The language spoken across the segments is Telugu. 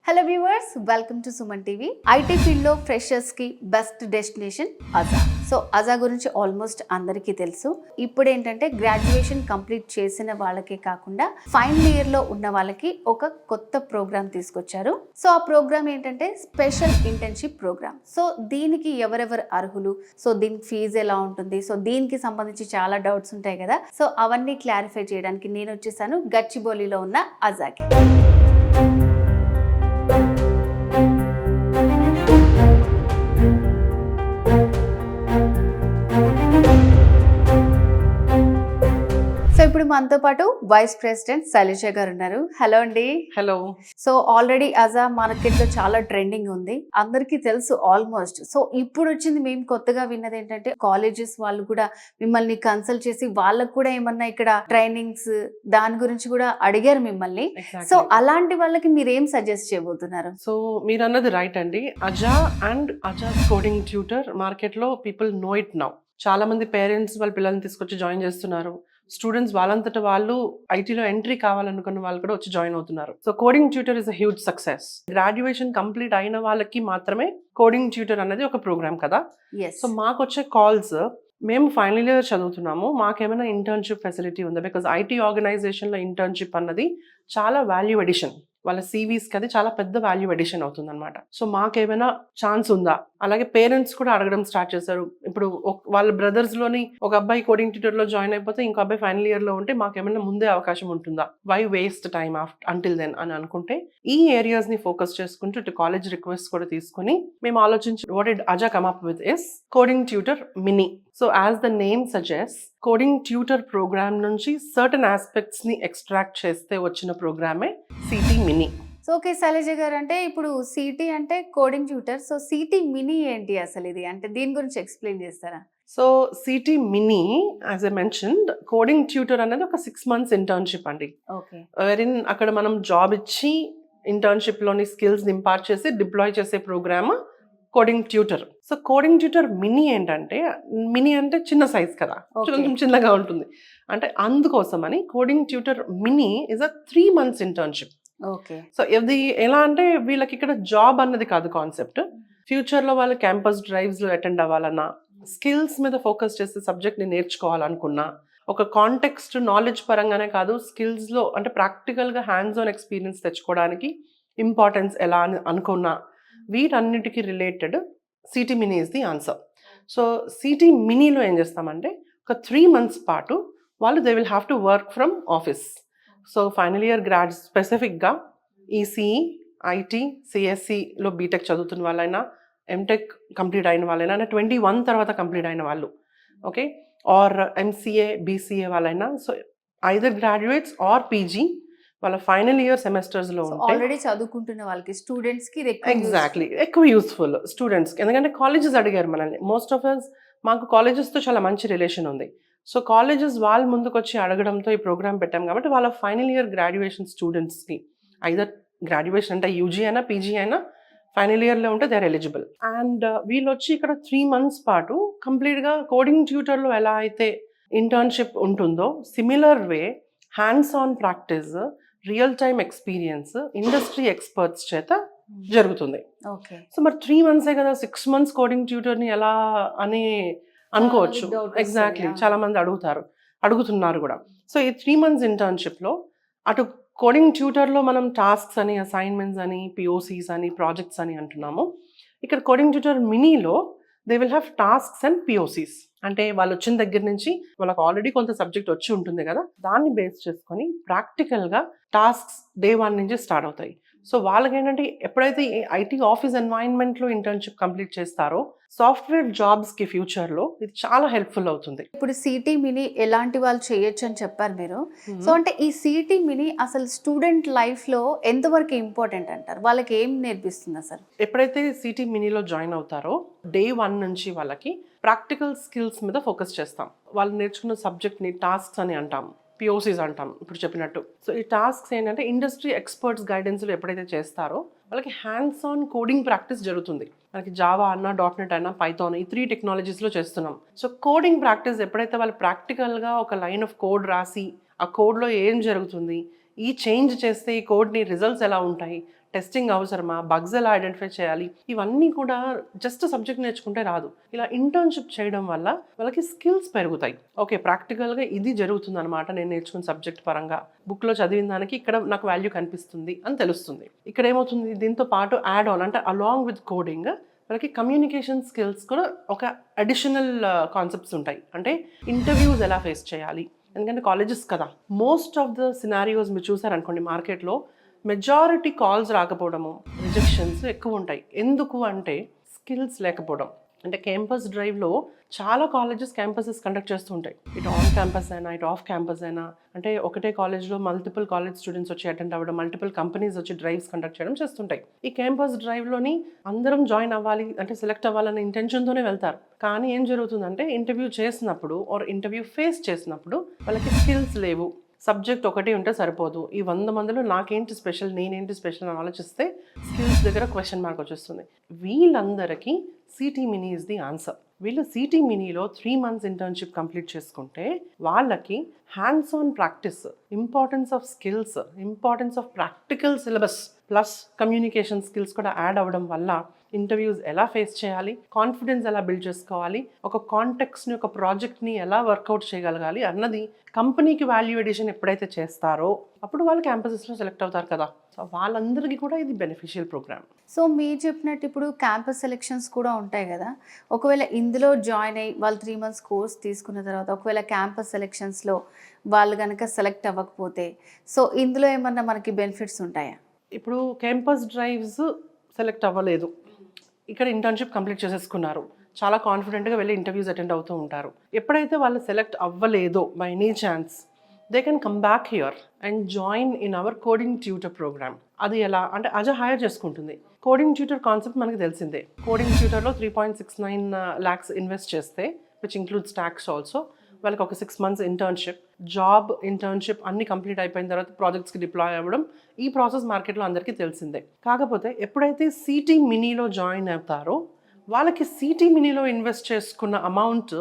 Hello viewers, welcome to Suman TV. IT ఫీల్డ్లో ఫ్రెషర్స్కి best destination Adha. So Adha గురించి ఆల్మోస్ట్ అందరికీ తెలుసు. ఇప్పుడు ఏంటంటే గ్రాడ్యుయేషన్ కంప్లీట్ చేసిన వాళ్ళకే కాకుండా ఫైనల్ ఇయర్లో ఉన్న వాళ్ళకి ఒక కొత్త ప్రోగ్రామ్ తీసుకొచ్చారు. సో ఆ ప్రోగ్రామ్ ఏంటంటే స్పెషల్ ఇంటర్న్షిప్ ప్రోగ్రామ్. సో దీనికి ఎవరెవరు అర్హులు, సో దీనికి ఫీజు ఎలా ఉంటుంది, సో దీనికి సంబంధించి చాలా డౌట్స్ ఉంటాయి కదా. సో అవన్నీ క్లారిఫై చేయడానికి నేను వచ్చేసాను గచ్చిబౌలిలో ఉన్న అజాకి. సో ఇప్పుడు మనతో పాటు వైస్ ప్రెసిడెంట్ శైలజ గారు ఉన్నారు. హలో అండి. Hello. So already Adha market లో చాలా ట్రెండింగ్ ఉంది, అందరికీ తెలుసు ఆల్మోస్ట్. సో ఇప్పుడు వచ్చింది మేము కొత్తగా విన్నది ఏంటంటే కాలేజెస్ వాళ్ళు కూడా మిమ్మల్ని కన్సల్ట్ చేసి వాళ్ళకు కూడా ఏమన్నా ఇక్కడ ట్రైనింగ్స్ దాని గురించి కూడా అడిగారు మిమ్మల్ని. సో అలాంటి వాళ్ళకి మీరు ఏం సజెస్ట్ చేయబోతున్నారు? సో మీరు అన్నది రైట్ అండి. Adha and Adha coding tutor market లో పీపుల్ నో ఇట్ నౌ. చాలా మంది పేరెంట్స్ వాళ్ళ పిల్లల్ని తీసుకొచ్చి జాయిన్ చేస్తున్నారు. స్టూడెంట్స్ వాళ్ళంతటా వాళ్ళు ఐటీలో ఎంట్రీ కావాలనుకున్న వాళ్ళు కూడా వచ్చి జాయిన్ అవుతున్నారు. So coding tutor is a huge success. Graduation complete అయిన వాళ్ళకి మాత్రమే కోడింగ్ ట్యూటర్ అనేది ఒక ప్రోగ్రామ్ కదా. సో మాకు వచ్చే కాల్స్, మేము ఫైనల్ ఇయర్ చదువుతున్నాము, మాకేమైనా ఇంటర్న్షిప్ ఫెసిలిటీ ఉందా? బికాజ్ ఐటీ ఆర్గనైజేషన్లో ఇంటర్న్షిప్ అన్నది చాలా వాల్యూ ఎడిషన్, వాళ్ళ సివిస్కి అది చాలా పెద్ద వాల్యూ ఎడిషన్ అవుతుంది అనమాట. సో మాకేమైనా ఛాన్స్ ఉందా? అలాగే పేరెంట్స్ కూడా అడగడం స్టార్ట్ చేశారు. ఇప్పుడు వాళ్ళ బ్రదర్స్లోని ఒక అబ్బాయి కోడింగ్ ట్యూటర్లో జాయిన్ అయిపోతే ఇంకో అబ్బాయి ఫైనల్ ఇయర్లో ఉంటే మాకేమైనా ముందే అవకాశం ఉంటుందా? Why waste time until then అని అనుకుంటే ఈ ఏరియాస్ని ఫోకస్ చేసుకుంటూ ఇటు కాలేజ్ రిక్వెస్ట్ కూడా తీసుకుని మేము ఆలోచించి what did Aja come up with is coding tutor mini. So as the name suggest, coding tutor programme నుంచి సర్టన్ ఆస్పెక్ట్స్ ని ఎక్స్ట్రాక్ట్ చేస్తే వచ్చిన ప్రోగ్రామే CT mini. So okay Shailaja గారు, అంటే ఇప్పుడు సిటీ అంటే coding tutor, so CT mini ఏంటి అసలు ఇది? అంటే దీని గురించి ఎక్స్ప్లెయిన్ చేస్తారా? So CT mini as a mentioned, coding tutor అనేది ఒక 6 months ఇంటర్న్షిప్ అండి. ఓకే. వెరిన్ అక్కడ మనం జాబ్ ఇచ్చి ఇంటర్న్షిప్ లోని స్కిల్స్ ఇంపార్ట్ చేసి డిప్లాయ్ చేసే program coding tutor. So coding tutor mini ఏంటంటే, మినీ అంటే చిన్న సైజ్ కదా, కొంచెం చిన్నగా ఉంటుంది అంటే అందుకోసమని coding tutor mini is a 3 months internship. Okay. So ఇది ఎలా అంటే వీళ్ళకి ఇక్కడ జాబ్ అన్నది కాదు కాన్సెప్ట్. ఫ్యూచర్లో వాళ్ళు క్యాంపస్ డ్రైవ్స్లో అటెండ్ అవ్వాలన్నా, స్కిల్స్ మీద ఫోకస్ చేసే సబ్జెక్ట్ని నేర్చుకోవాలనుకున్నా, ఒక కాంటెక్స్ట్ నాలెడ్జ్ పరంగానే కాదు, స్కిల్స్లో అంటే ప్రాక్టికల్గా హ్యాండ్స్ ఆన్ ఎక్స్పీరియన్స్ తెచ్చుకోవడానికి ఇంపార్టెన్స్ ఎలా అని అనుకున్నా, వీటన్నిటికీ related CT mini is the answer. So city మినీలో ఏం చేస్తామంటే ఒక 3 months పాటు వాళ్ళు they will have to work from office. So final year grads స్పెసిఫిక్గా ఈసీఈ, ఐటీ, సిఎస్సిలో బీటెక్ చదువుతున్న వాళ్ళైనా, ఎంటెక్ కంప్లీట్ అయిన వాళ్ళైనా, 21 తర్వాత కంప్లీట్ అయిన వాళ్ళు, ఓకే, ఆర్ ఎంసీఏ, బీసీఏ వాళ్ళైనా, so either graduates or PG వాళ్ళ ఫైనల్ ఇయర్ సెమిస్టర్స్లో ఆల్రెడీ చదువుకుంటున్న వాళ్ళకి, స్టూడెంట్స్కి ఎగ్జాక్ట్లీ ఎక్కువ యూస్ఫుల్ స్టూడెంట్స్కి. ఎందుకంటే కాలేజెస్ అడిగారు మనల్ని. మోస్ట్ ఆఫ్ అస్ మాకు కాలేజెస్తో చాలా మంచి రిలేషన్ ఉంది. సో కాలేజెస్ వాళ్ళు ముందుకు వచ్చి అడగడంతో ఈ ప్రోగ్రామ్ పెట్టాం కాబట్టి వాళ్ళ ఫైనల్ ఇయర్ గ్రాడ్యుయేషన్ స్టూడెంట్స్కి ఐదర్ గ్రాడ్యుయేషన్ అంటే యూజీ అయినా పీజీ అయినా ఫైనల్ ఇయర్లో ఉంటే దే ఆర్ ఎలిజిబుల్. అండ్ వీళ్ళు వచ్చి ఇక్కడ 3 months పాటు కంప్లీట్గా కోడింగ్ ట్యూటర్లో ఎలా అయితే ఇంటర్న్షిప్ ఉంటుందో similar way hands on practice, real time experience industry experts చేత జరుగుతుంది. సో మరి 3 months కదా, 6 months కోడింగ్ ట్యూటర్ని ఎలా అని అనుకోవచ్చు. ఎగ్జాక్ట్లీ, చాలా మంది అడుగుతున్నారు కూడా. సో ఈ 3 months ఇంటర్న్షిప్లో అటు కోడింగ్ ట్యూటర్లో మనం టాస్క్స్ అని, అసైన్మెంట్స్ అని, పిఓసీస్ అని, ప్రాజెక్ట్స్ అని అంటున్నాము. ఇక్కడ కోడింగ్ ట్యూటర్ మినీలో they will have tasks and POCs. అంటే వాళ్ళు వచ్చిన దగ్గర నుంచి వాళ్ళకి ఆల్రెడీ కొంత సబ్జెక్ట్ వచ్చి ఉంటుంది కదా, దాన్ని బేస్ చేసుకొని ప్రాక్టికల్గా టాస్క్స్ డే 1 నుంచి స్టార్ట్ అవుతాయి. సో వాళ్ళకి ఏంటంటే ఎప్పుడైతే ఐటీ ఆఫీస్ ఎన్వైరన్మెంట్లో ఇంటర్న్షిప్ కంప్లీట్ చేస్తారో సాఫ్ట్వేర్ జాబ్స్కి ఫ్యూచర్లో ఇది చాలా హెల్ప్ఫుల్ అవుతుంది. ఇప్పుడు సిటీ మినీ ఎలాంటి వాళ్ళు చేయొచ్చు అని చెప్పారు మీరు. సో అంటే ఈ సిటీ మినీ అసలు స్టూడెంట్ లైఫ్లో ఎంతవరకు ఇంపార్టెంట్ అంటారు? వాళ్ళకి ఏం నేర్పిస్తుంది అసలు? ఎప్పుడైతే సిటీ మినీలో జాయిన్ అవుతారో డే 1 నుంచి వాళ్ళకి ప్రాక్టికల్ స్కిల్స్ మీద ఫోకస్ చేస్తాం. వాళ్ళు నేర్చుకున్న సబ్జెక్ట్ని టాస్క్స్ అని అంటాం, పిఓసీస్ అంటాం ఇప్పుడు చెప్పినట్టు. సో ఈ టాస్క్స్ ఏంటంటే ఇండస్ట్రీ ఎక్స్పర్ట్స్ గైడెన్స్లో ఎప్పుడైతే చేస్తారో వాళ్ళకి హ్యాండ్స్ ఆన్ కోడింగ్ ప్రాక్టీస్ జరుగుతుంది. మనకి జావా అన్నా, .NET అన్నా, పైథాన్, ఈ 3 టెక్నాలజీస్లో చేస్తున్నాం. సో కోడింగ్ ప్రాక్టీస్ ఎప్పుడైతే వాళ్ళు ప్రాక్టికల్గా ఒక లైన్ ఆఫ్ కోడ్ రాసి ఆ కోడ్లో ఏం జరుగుతుంది, ఈ చేంజ్ చేస్తే ఈ కోడ్ని రిజల్ట్స్ ఎలా ఉంటాయి, టెస్టింగ్ అవసరమా, బగ్స్ ఎలా ఐడెంటిఫై చేయాలి, ఇవన్నీ కూడా జస్ట్ సబ్జెక్ట్ నేర్చుకుంటే రాదు. ఇలా ఇంటర్న్షిప్ చేయడం వల్ల వాళ్ళకి స్కిల్స్ పెరుగుతాయి. ఓకే, ప్రాక్టికల్గా ఇది జరుగుతుంది అనమాట, నేను నేర్చుకున్న సబ్జెక్ట్ పరంగా బుక్లో చదివిన దానికి ఇక్కడ నాకు వాల్యూ కనిపిస్తుంది అని తెలుస్తుంది. ఇక్కడ ఏమవుతుంది, దీంతో పాటు యాడ్ ఆన్ అంటే అలాంగ్ విత్ కోడింగ్ వాళ్ళకి కమ్యూనికేషన్ స్కిల్స్ కూడా ఒక అడిషనల్ కాన్సెప్ట్స్ ఉంటాయి. అంటే ఇంటర్వ్యూస్ ఎలా ఫేస్ చేయాలి, ఎందుకంటే కాలేజెస్ కదా, మోస్ట్ ఆఫ్ ద సినారియోస్ మీరు చూసారనుకోండి మార్కెట్లో మెజారిటీ కాల్స్ రాకపోవడము, రిజెక్షన్స్ ఎక్కువ ఉంటాయి. ఎందుకు అంటే స్కిల్స్ లేకపోవడం. అంటే క్యాంపస్ డ్రైవ్లో చాలా కాలేజెస్ క్యాంపసెస్ కండక్ట్ చేస్తూ ఉంటాయి, ఇటు ఆన్ క్యాంపస్ అయినా ఇటు ఆఫ్ క్యాంపస్ అయినా. అంటే ఒకటే కాలేజ్లో మల్టిపుల్ కాలేజ్ స్టూడెంట్స్ వచ్చి అటెండ్ అవ్వడం, మల్టిపుల్ కంపెనీస్ వచ్చి డ్రైవ్స్ కండక్ట్ చేయడం చేస్తుంటాయి. ఈ క్యాంపస్ డ్రైవ్లోని అందరం జాయిన్ అవ్వాలి అంటే సెలెక్ట్ అవ్వాలనే ఇంటెన్షన్తోనే వెళ్తారు. కానీ ఏం జరుగుతుందంటే ఇంటర్వ్యూ చేసినప్పుడు ఆర్ ఇంటర్వ్యూ ఫేస్ చేసినప్పుడు వాళ్ళకి స్కిల్స్ లేవు, సబ్జెక్ట్ ఒకటి ఉంటే సరిపోదు, ఈ 100 మందిలో నాకేంటి స్పెషల్, నేనేంటి స్పెషల్ అని ఆలోచిస్తే స్కిల్స్ దగ్గర క్వశ్చన్ మార్క్ వచ్చేస్తుంది. వీళ్ళందరికీ city mini is the answer. వీళ్ళు సిటీ మినీలో 3 months ఇంటర్న్షిప్ కంప్లీట్ చేసుకుంటే వాళ్ళకి hands on practice, importance of skills, importance of practical syllabus plus communication skills కూడా యాడ్ అవ్వడం వల్ల ఇంటర్వ్యూస్ ఎలా ఫేస్ చేయాలి, కాన్ఫిడెన్స్ ఎలా బిల్డ్ చేసుకోవాలి, ఒక కాంటెక్స్ని ఒక ప్రాజెక్ట్ని ఎలా వర్కౌట్ చేయగలగాలి అన్నది కంపెనీకి వాల్యూ ఎడిషన్ ఎప్పుడైతే చేస్తారో అప్పుడు వాళ్ళు క్యాంపసెస్లో సెలెక్ట్ అవుతారు కదా. సో వాళ్ళందరికీ కూడా ఇది బెనిఫిషియల్ ప్రోగ్రామ్. సో మీరు చెప్పినట్టు ఇప్పుడు క్యాంపస్ సెలెక్షన్స్ కూడా ఉంటాయి కదా, ఒకవేళ ఇందులో జాయిన్ అయ్యి వాళ్ళు 3 months కోర్స్ తీసుకున్న తర్వాత ఒకవేళ క్యాంపస్ సెలెక్షన్స్లో వాళ్ళు కనుక సెలెక్ట్ అవ్వకపోతే సో ఇందులో ఏమన్నా మనకి బెనిఫిట్స్ ఉంటాయా? ఇప్పుడు క్యాంపస్ డ్రైవ్స్ సెలెక్ట్ అవ్వలేదు, ఇక్కడ ఇంటర్న్షిప్ కంప్లీట్ చేసేసుకున్నారు, చాలా కాన్ఫిడెంట్గా వెళ్ళి ఇంటర్వ్యూస్ అటెండ్ అవుతూ ఉంటారు. ఎప్పుడైతే వాళ్ళు సెలెక్ట్ అవ్వలేదో by any chance they can come back here and join in our coding tutor programme. అది ఎలా అంటే అజా హైర్ చేసుకుంటుంది. కోడింగ్ ట్యూటర్ కాన్సెప్ట్ మనకి తెలిసిందే. కోడింగ్ ట్యూటర్లో 3.69 lakhs ఇన్వెస్ట్ చేస్తే విచ్ ఇంక్లూడ్స్ ట్యాక్స్ ఆల్సో వాళ్ళకి ఒక 6 months ఇంటర్న్షిప్, జాబ్, ఇంటర్న్షిప్ అన్ని కంప్లీట్ అయిపోయిన తర్వాత ప్రాజెక్ట్స్కి డిప్లాయ్ అవ్వడం, ఈ ప్రాసెస్ మార్కెట్లో అందరికీ తెలిసిందే. కాకపోతే ఎప్పుడైతే సిటీ మినీలో జాయిన్ అవుతారో వాళ్ళకి సిటీ మినీలో ఇన్వెస్ట్ చేసుకున్న అమౌంట్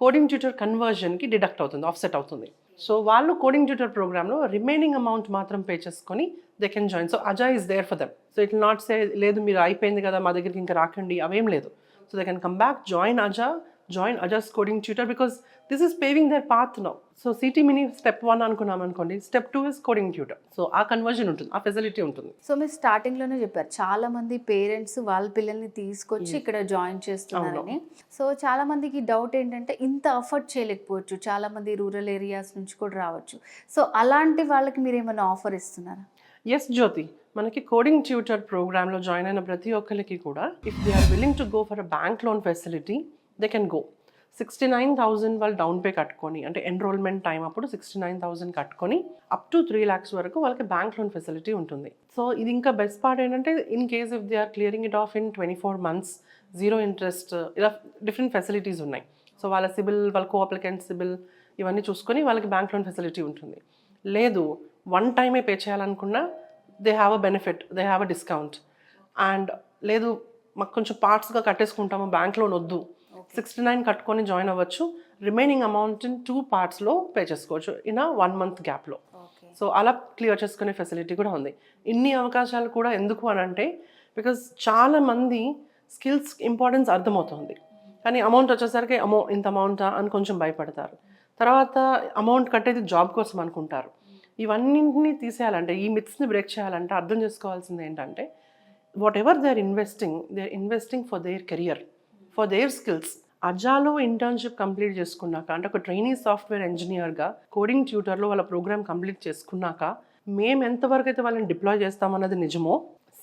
కోడింగ్ ట్యూటర్ కన్వర్జన్కి డిడక్ట్ అవుతుంది, ఆఫ్సెట్ అవుతుంది. సో వాళ్ళు కోడింగ్ ట్యూటర్ ప్రోగ్రామ్లో రిమైనింగ్ అమౌంట్ మాత్రం పే చేసుకొని they can join. So Aja is there for them. So it will not say లేదు మీరు అయిపోయింది కదా మా దగ్గరికి ఇంకా రాకండి, అవేం లేదు. So they can come back, join Aja's coding tutor because this is paving their path now. So CT Mini step 1 అనుకున్నాం అనుకోండి, step 2 is coding tutor. So ఆ కన్వర్జన్ ఉంటుంది, ఆ ఫెసిలిటీ ఉంటుంది. సో మీరు స్టార్టింగ్లోనే చెప్పారు చాలా మంది పేరెంట్స్ వాళ్ళ పిల్లల్ని తీసుకొచ్చి ఇక్కడ జాయిన్ చేస్తున్నారని. సో చాలా మందికి డౌట్ ఏంటంటే ఇంత అఫోర్డ్ చేయలేకపోవచ్చు, చాలా మంది రూరల్ ఏరియాస్ నుంచి కూడా రావచ్చు. సో అలాంటి వాళ్ళకి మీరు ఏమైనా ఆఫర్ ఇస్తున్నారా? ఎస్ జ్యోతి, మనకి కోడింగ్ ట్యూటర్ ప్రోగ్రామ్లో జాయిన్ అయిన ప్రతి ఒక్కరికి కూడా if they are willing to go for a bank loan facility they can go. 69,000 వాళ్ళు డౌన్ పే కట్టుకొని అంటే ఎన్రోల్మెంట్ టైం అప్పుడు 69,000 కట్టుకొని అప్ టు 3 lakhs వరకు వాళ్ళకి బ్యాంక్ లోన్ ఫెసిలిటీ ఉంటుంది. సో ఇది ఇంకా బెస్ట్ పార్ట్ ఏంటంటే in case if they are clearing it off in 24 months, 0 interest, ఇలా డిఫరెంట్ ఫెసిలిటీస్ ఉన్నాయి. సో వాళ్ళ సిబిల్, వాళ్ళ కో అప్లికెంట్ సిబిల్ ఇవన్నీ చూసుకొని వాళ్ళకి బ్యాంక్ లోన్ ఫెసిలిటీ ఉంటుంది. లేదు 1 time పే చేయాలనుకున్నా they have a benefit, they have a discount. And లేదు మాకు కొంచెం పార్ట్స్గా కట్టేసుకుంటాము, బ్యాంక్ లోన్ వద్దు, 69 కట్టుకొని జాయిన్ అవ్వచ్చు, రిమైనింగ్ అమౌంట్ ఇన్ 2 partsలో పే చేసుకోవచ్చు ఇన్ 1 month గ్యాప్లో. సో అలా క్లియర్ చేసుకునే ఫెసిలిటీ కూడా ఉంది. ఇన్ని అవకాశాలు కూడా ఎందుకు అని అంటే బికాజ్ చాలా మంది స్కిల్స్ ఇంపార్టెన్స్ అర్థమవుతుంది, కానీ అమౌంట్ వచ్చేసరికి ఇంత అమౌంటా అని కొంచెం భయపడతారు. తర్వాత అమౌంట్ కట్టేది జాబ్ కోసం అనుకుంటారు. ఇవన్నింటినీ తీసేయాలంటే, ఈ మిత్స్ని బ్రేక్ చేయాలంటే అర్థం చేసుకోవాల్సింది ఏంటంటే whatever they are investing for their career, for their skills. అజాలో ఇంటర్న్షిప్ కంప్లీట్ చేసుకున్నాక అంటే ఒక ట్రైనీ సాఫ్ట్వేర్ ఇంజనీర్గా కోడింగ్ ట్యూటర్లో వాళ్ళ ప్రోగ్రామ్ కంప్లీట్ చేసుకున్నాక మేము ఎంతవరకు అయితే వాళ్ళని డిప్లాయ్ చేస్తామన్నది నిజమో,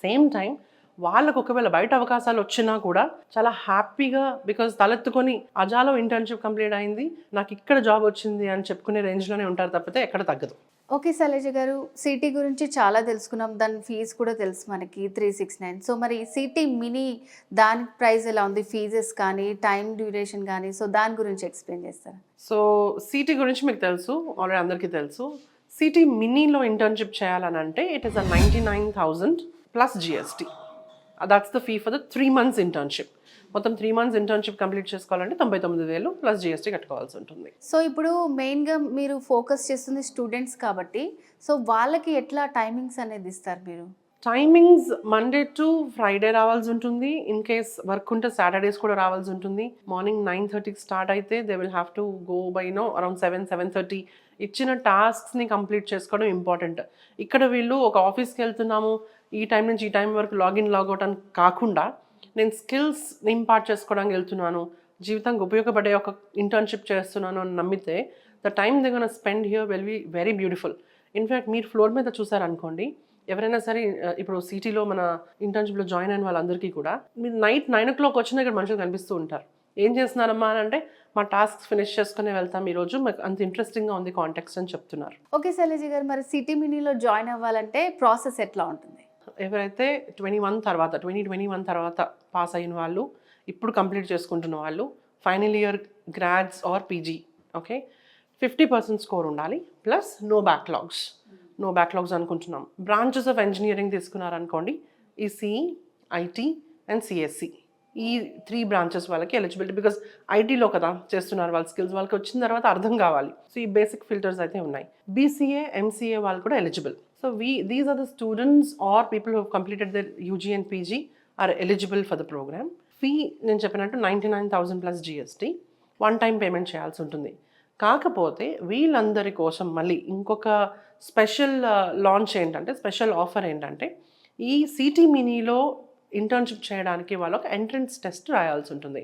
సేమ్ టైం వాళ్ళకు ఒకవేళ బయట అవకాశాలు వచ్చినా కూడా చాలా హ్యాపీగా బికాజ్ తలెత్తుకొని అజాలో ఇంటర్న్షిప్ కంప్లీట్ అయింది నాకు ఇక్కడ జాబ్ వచ్చింది అని చెప్పుకునే రేంజ్లోనే ఉంటారు తప్పితే ఎక్కడ తగ్గదు. ఓకే శైలజ గారు, సిటీ గురించి చాలా తెలుసుకున్నాం, దాని ఫీజు కూడా తెలుసు మనకి 369. సో మరి సిటీ మినీ దాని ప్రైస్ ఎలా ఉంది, ఫీజెస్ కానీ టైం డ్యూరేషన్ కానీ, సో దాని గురించి ఎక్స్ప్లెయిన్ చేస్తారా? సో సిటీ గురించి మీకు తెలుసు, ఆల్రెడీ అందరికీ తెలుసు. సిటీ మినీలో ఇంటర్న్షిప్ చేయాలని అంటే it is 99,000 plus GST. That's the fee for the 3 months internship. మొత్తం 3 months ఇంటర్న్షిప్ కంప్లీట్ చేసుకోవాలంటే 99,000 ప్లస్ GST కట్టుకోవాల్సి ఉంటుంది. సో ఇప్పుడు మెయిన్గా మీరు ఫోకస్ చేస్తుంది స్టూడెంట్స్ కాబట్టి, సో వాళ్ళకి ఎట్లా టైమింగ్స్ అనేది ఇస్తారు మీరు? టైమింగ్స్ మండే టు ఫ్రైడే రావాల్సి ఉంటుంది. ఇన్ కేస్ వర్క్ ఉంటే సాటర్డేస్ కూడా రావాల్సి ఉంటుంది. మార్నింగ్ 9:30కి స్టార్ట్ అయితే they will have to go by around 7:30. ఇచ్చిన టాస్క్స్ని కంప్లీట్ చేసుకోవడం ఇంపార్టెంట్. ఇక్కడ వీళ్ళు ఒక ఆఫీస్కి వెళ్తున్నాము, ఈ టైం నుంచి ఈ టైం వరకు లాగిన్ లాగౌట్ అని కాకుండా నేను స్కిల్స్ ఇంపార్ట్ చేసుకోవడానికి వెళ్తున్నాను, జీవితానికి ఉపయోగపడే ఒక ఇంటర్న్షిప్ చేస్తున్నాను అని నమ్మితే the time they gonna spend here will be very beautiful. In fact మీరు ఫ్లోర్ మీద చూసారనుకోండి, ఎవరైనా సరే ఇప్పుడు సిటీలో మన ఇంటర్న్షిప్లో జాయిన్ అయిన వాళ్ళందరికీ కూడా మీరు నైట్ 9 o'clock వచ్చినా ఇక్కడ మనుషులు కనిపిస్తూ ఉంటారు. ఏం చేస్తున్నారమ్మా అని అంటే మా టాస్క్స్ ఫినిష్ చేసుకుని వెళ్తాం ఈరోజు, మాకు అంత ఇంట్రెస్టింగ్గా ఉంది కాంటెక్స్ట్ అని చెప్తున్నారు. ఓకే శైలజ గారు, మరి సిటీ మినీలో జాయిన్ అవ్వాలంటే ప్రాసెస్ ఎట్లా ఉంటుంది? ఎవరైతే 2021 తర్వాత పాస్ అయిన వాళ్ళు, ఇప్పుడు కంప్లీట్ చేసుకుంటున్న వాళ్ళు, final year grads or PG, okay, 50% score ఉండాలి, ప్లస్ నో బ్యాక్లాగ్స్ అనుకుంటున్నాం. బ్రాంచెస్ ఆఫ్ ఇంజనీరింగ్ తీసుకున్నారనుకోండి, ఈసీఈ, ఐటీ అండ్ సిఎస్సి, ఈ 3 బ్రాంచెస్ వాళ్ళకి ఎలిజిబిలిటీ. బికాస్ ఐటీలో కదా చేస్తున్నారు, వాళ్ళ స్కిల్స్ వాళ్ళకి వచ్చిన తర్వాత అర్థం కావాలి. సో ఈ బేసిక్ ఫిల్టర్స్ అయితే ఉన్నాయి. బీసీఏ, ఎంసీఏ వాళ్ళు కూడా eligible. So these are the students or people who have completed their UG and PG are eligible for the program. Fee నేను చెప్పినట్టు 99,000 plus GST, one time payment చేయాల్సి ఉంటుంది. కాకపోతే వీళ్ళందరి కోసం మళ్ళీ ఇంకొక స్పెషల్ లాంచ్ ఏంటంటే, స్పెషల్ ఆఫర్ ఏంటంటే, ఈ సిటీ మినీలో ఇంటర్న్షిప్ చేయడానికి వాళ్ళు ఒక ఎంట్రన్స్ టెస్ట్ రాయాల్సి ఉంటుంది.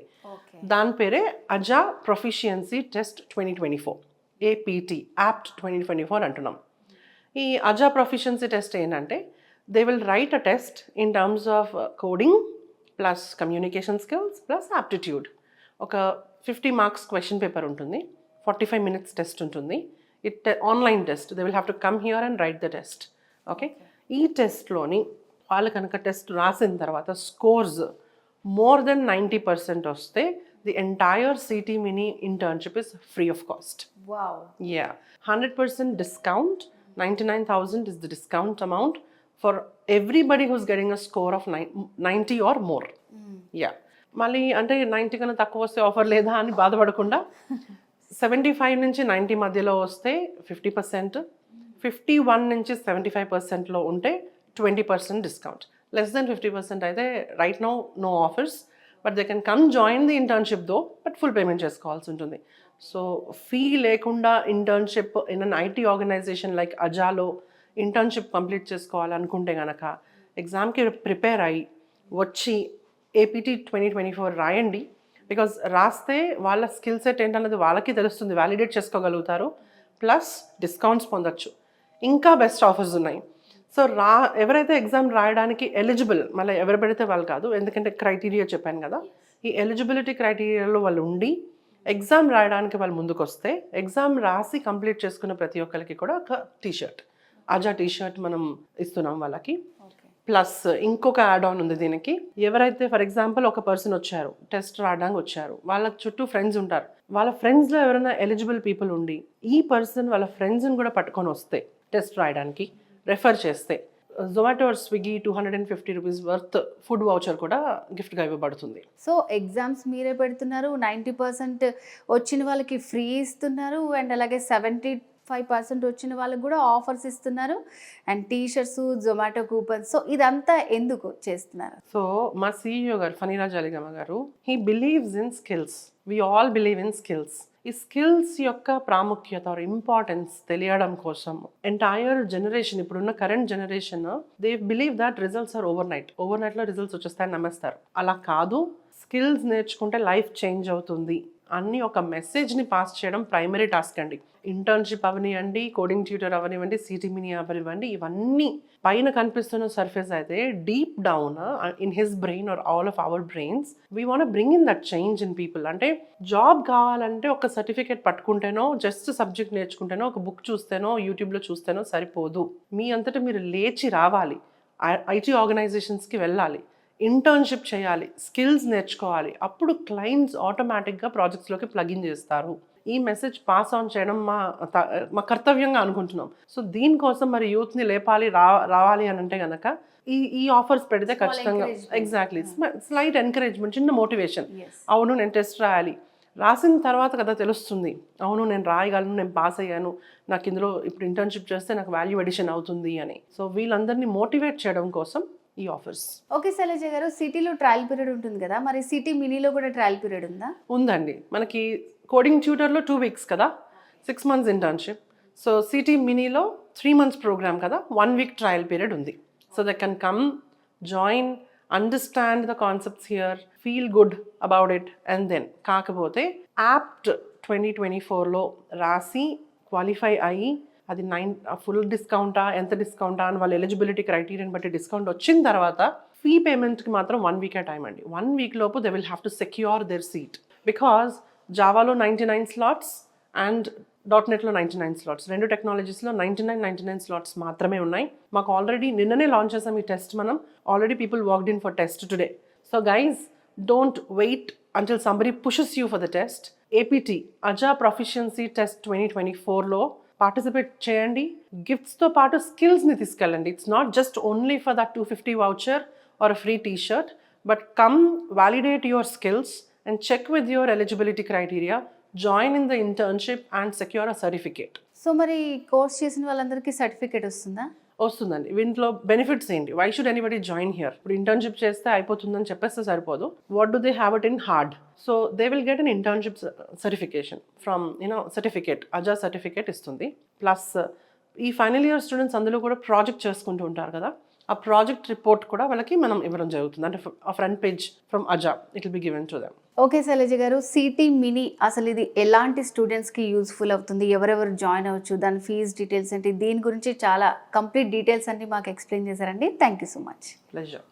దాని పేరే Adha proficiency test 2024, APT, apt 2024 అంటున్నాం. ఈ అజా ప్రొఫిషియన్సీ టెస్ట్ ఏంటంటే, they will write a test in terms of coding plus communication skills plus aptitude. ఒక 50 marks క్వశ్చన్ పేపర్ ఉంటుంది, 45 minutes టెస్ట్ ఉంటుంది. Online test, they will have to come here and right the test. Okay, ఈ టెస్ట్లోని వాళ్ళు కనుక టెస్ట్ రాసిన తర్వాత స్కోర్స్ మోర్ దెన్ 90% వస్తే the entire city mini internship is free of cost. Wow. Yeah, 100% discount. 99,000 is the discount amount for everybody who's getting a score of 90 or more. Yeah. మళ్ళీ అంటే 90 కన్నా తక్కువ వస్తే ఆఫర్ లేదా అని బాధపడకుండా 75 నుంచి 90 మధ్యలో వస్తే 50%, 51 నుంచి 75%లో ఉంటే 20% డిస్కౌంట్. లెస్ దెన్ 50% అయితే right now no offers, but they can come join the internship though, but full payment చేసుకోవాల్సి ఉంటుంది. సో ఫీ లేకుండా internship in an IT organization like అజాలో ఇంటర్న్షిప్ కంప్లీట్ చేసుకోవాలనుకుంటే కనుక ఎగ్జామ్కి ప్రిపేర్ అయ్యి వచ్చి APT 2024 రాయండి. బికాజ్ రాస్తే వాళ్ళ స్కిల్ సెట్ ఏంటన్నది వాళ్ళకి తెలుస్తుంది, వ్యాలిడేట్ చేసుకోగలుగుతారు, ప్లస్ డిస్కౌంట్స్ పొందొచ్చు. ఇంకా బెస్ట్ ఆఫర్స్ ఉన్నాయి. సో ఎవరైతే ఎగ్జామ్ రాయడానికి ఎలిజిబుల్, మళ్ళీ ఎవరు పెడితే వాళ్ళు కాదు, ఎందుకంటే క్రైటీరియా చెప్పాను కదా, ఈ ఎలిజిబిలిటీ క్రైటీరియాలో వాళ్ళు ఉండి ఎగ్జామ్ రాయడానికి వాళ్ళు ముందుకు వస్తే, ఎగ్జామ్ రాసి కంప్లీట్ చేసుకున్న ప్రతి ఒక్కరికి కూడా ఒక టీషర్ట్, అజా టీషర్ట్ మనం ఇస్తున్నాం వాళ్ళకి. ప్లస్ ఇంకొక యాడ్ ఆన్ ఉంది దీనికి. ఎవరైతే ఫర్ ఎగ్జాంపుల్ ఒక పర్సన్ వచ్చారు, టెస్ట్ రాయడానికి వచ్చారు, వాళ్ళ చుట్టూ ఫ్రెండ్స్ ఉంటారు, వాళ్ళ ఫ్రెండ్స్లో ఎవరైనా ఎలిజిబుల్ పీపుల్ ఉండి ఈ పర్సన్ వాళ్ళ ఫ్రెండ్స్ని కూడా పట్టుకొని వస్తే టెస్ట్ రాయడానికి రెఫర్ చేస్తే Zomato or Swiggy 250 rupees worth food voucher కూడా గిఫ్ట్గా ఇవ్వబడుతుంది. సో ఎగ్జామ్స్ మీరే పెడుతున్నారు, 90% వచ్చిన వాళ్ళకి ఫ్రీ ఇస్తున్నారు, అండ్ అలాగే 75% వచ్చిన వాళ్ళకి కూడా ఆఫర్స్ ఇస్తున్నారు, and T-shirts, Zomato coupons. So ఇదంతా ఎందుకు చేస్తున్నారు? సో మా CEO గారు ఫణిరాజ్ అలిగమ్మ గారు, he believes in skills. We all believe in skills. ఈ స్కిల్స్ యొక్క ప్రాముఖ్యత ఆర్ ఇంపార్టెన్స్ తెలియడం కోసం ఎంటైర్ జనరేషన్, ఇప్పుడున్న current generation, they believe that results or ఓవర్నైట్లో రిజల్ట్స్ వచ్చేస్తాయని నమ్మేస్తారు. అలా కాదు, స్కిల్స్ నేర్చుకుంటే లైఫ్ చేంజ్ అవుతుంది అన్ని ఒక మెసేజ్ని పాస్ చేయడం ప్రైమరీ టాస్క్ అండి. ఇంటర్న్షిప్ అవనివ్వండి, కోడింగ్ ట్యూటర్ అవనివ్వండి, సిటీ మినీ అవనివ్వండి, ఇవన్నీ పైన కనిపిస్తున్న సర్ఫేస్ అయితే deep down in his brain or all of our brains we want bring in that change in people. అంటే జాబ్ కావాలంటే ఒక సర్టిఫికేట్ పట్టుకుంటేనో, జస్ట్ సబ్జెక్ట్ నేర్చుకుంటేనో, ఒక బుక్ చూస్తేనో, యూట్యూబ్లో చూస్తేనో సరిపోదు. మీ అంతటా మీరు లేచి రావాలి, ఐటీ ఆర్గనైజేషన్స్కి వెళ్ళాలి, ఇంటర్న్షిప్ చేయాలి, స్కిల్స్ నేర్చుకోవాలి. అప్పుడు క్లయింట్స్ ఆటోమేటిక్గా ప్రాజెక్ట్స్లోకి ప్లగిన్ చేస్తారు. ఈ మెసేజ్ పాస్ ఆన్ చేయడం మా కర్తవ్యంగా అనుకుంటున్నాం. సో దీనికోసం మరి యూత్ని లేపాలి, రావాలి అని అంటే కనుక ఈ ఆఫర్స్ పెడితే ఖచ్చితంగా ఎగ్జాక్ట్లీ స్లైట్ ఎంకరేజ్మెంట్, చిన్న మోటివేషన్. అవును నేను టెస్ట్ రాయాలి, రాసిన తర్వాత కదా తెలుస్తుంది, అవును నేను రాయగలను, నేను పాస్ అయ్యాను, నాకు ఇందులో ఇప్పుడు ఇంటర్న్షిప్ చేస్తే నాకు వాల్యూ ఎడిషన్ అవుతుంది అని. సో వీళ్ళందరినీ మోటివేట్ చేయడం కోసం ఈ ఆఫర్స్. ఓకే శైలజ గారు, సిటీలో ట్రయల్ పీరియడ్ ఉంటుంది కదా, మరి సిటీ మినీలో కూడా ట్రయల్ పీరియడ్ ఉందా? ఉందండి. మనకి కోడింగ్ ట్యూటర్లో 2 weeks కదా, 6 months ఇంటర్న్షిప్. సో సిటీ మినీలో 3 months ప్రోగ్రామ్ కదా, 1 week ట్రయల్ పీరియడ్ ఉంది. So they can come, join, understand the concepts here, feel good about it, and then కాకపోతే యాప్ట్ 2024లో రాసి క్వాలిఫై అయ్యి అది ఫుల్ డిస్కౌంటా, ఎంత డిస్కౌంటా అని వాళ్ళ ఎలిజిబిలిటీ క్రైటీరియాని బట్టి డిస్కౌంట్ వచ్చిన తర్వాత ఫీ పేమెంట్కి మాత్రం 1 week టైం అండి. 1 week లోపు they will have to secure their seat. Because జావాలో 99 slots అండ్ .NETలో 99 slots, 2 టెక్నాలజీస్లో 99 slots మాత్రమే ఉన్నాయి. మాకు ఆల్రెడీ నిన్ననే లాంచ్ చేసాం ఈ టెస్ట్. మనం already people walked in for test today. So guys, don't wait until somebody pushes you for the test. APT అజా ప్రొఫిషియన్సీ టెస్ట్ 2024లో పార్టిసిపేట్ చేయండి. గిఫ్ట్స్తో పాటు స్కిల్స్ని తీసుకెళ్ళండి. It's not just only for that 250 voucher or free T-shirt, but come validate your skills and check with your eligibility criteria, join in the internship and secure a certificate. So మరి కోర్స్ చేసిన వాళ్ళందరికీ సర్టిఫికేట్ వస్తుందా? వస్తుందండి. దీంట్లో బెనిఫిట్స్ ఏంటి? Why should anybody join here? ఇప్పుడు ఇంటర్న్షిప్ చేస్తే అయిపోతుందని చెప్పేస్తే సరిపోదు. What do they have it in hard? So they will get an internship certification from certificate, అజా సర్టిఫికేట్ ఇస్తుంది. ప్లస్ ఈ ఫైనల్ ఇయర్ స్టూడెంట్స్ అందులో కూడా ప్రాజెక్ట్ చేసుకుంటూ ఉంటారు కదా, ఆ ప్రాజెక్ట్ రిపోర్ట్ కూడా వాళ్ళకి మనం ఇవ్వడం జరుగుతుంది. అంటే ఆ ఫ్రంట్ పేజ్ ఫ్రమ్ అజా it will be given to them. Okay Shailaja గారు, సిటీ మినీ అసలు ఇది ఎలాంటి స్టూడెంట్స్కి యూస్ఫుల్ అవుతుంది, ఎవరెవరు జాయిన్ అవ్వచ్చు, దాని ఫీజ్ డీటెయిల్స్ ఏంటి, దీని గురించి చాలా కంప్లీట్ డీటెయిల్స్ అన్ని మాకు ఎక్స్ప్లెయిన్ చేశారండి. Thank you so much. Pleasure.